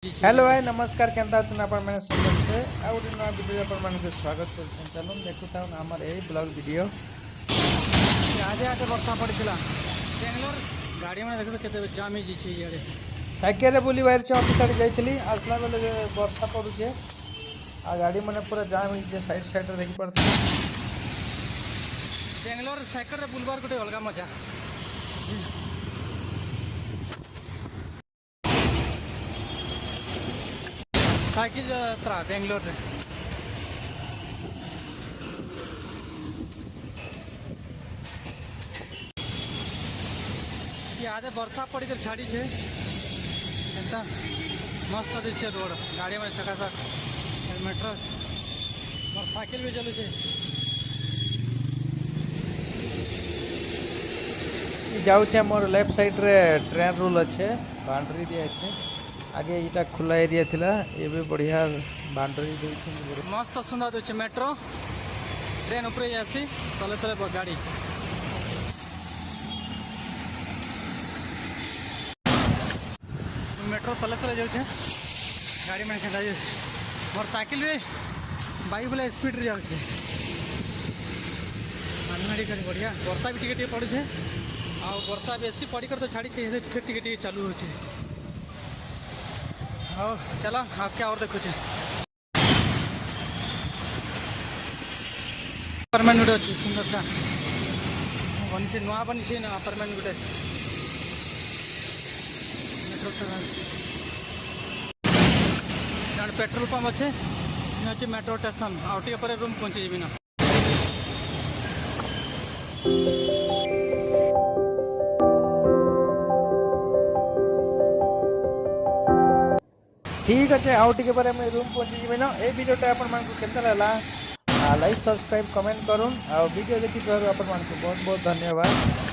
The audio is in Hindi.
हेलो भाई नमस्कार केंता आपण मैंने समझते आ गोटे नुआ वीडियो आपण मानक स्वागत कर चलो देखुता हमर ए ब्लॉग वीडियो आज आज वर्षा पड़ा बेंगलोर गाड़ी में देखो केते जाम ही जी इे साइकेल रे बुली बाहर ऑफिस आड़े जाइली आसला बेले वर्षा पड़ुचे आ गाड़ी मैंने पूरा जाम हो साइड साइड देखी पड़ता बेंगलोर साइकेल रे बुलबार गोटे अलग मजा साइकिल यात्रा बेंगलोर रे आज वर्षा पड़ कर छाड़ी छे एंता मस्त दृश्य रोड गाड़ी में सकाशक मेट्रो मोर साइकिल भी चलू छे जाऊे मोर लेफ्ट साइड रे ट्रेन रूल अच्छे बाउंड्री दिया है आगे इटा खुला एरिया थिला ये बढ़िया बाउंड्री दे मस्त सुंदर दे मेट्रो ट्रेन ऊपर आसी तले तले गाड़ी मेट्रो तले तले जाऊे गाड़ी में खेला मोर साइकिल भी बाइक बोले स्पीड रे जाऊे मानमाड़ी कर बढ़िया वर्षा भी टिके पड़े आ वर्षा बेसी पड़कर तो छाड़ी फिर टिके चालू हो चलो आप क्या और देखो अपार्टमेंट गोटे अच्छे सुंदरता बनी नुआ बनी ना अपार्टमेंट गोटे पेट्रोल पंप अच्छे अच्छे मेट्रो स्टेशन आउटे पर रूम पहुंची जी ना ठीक अच्छे आउ टे पर रूम पहुंची जी ना ये वीडियोटा आपण मानक केतना लागला लाइक सब्सक्राइब कमेंट करूँ आ वीडियो देखी बहुत बहुत धन्यवाद।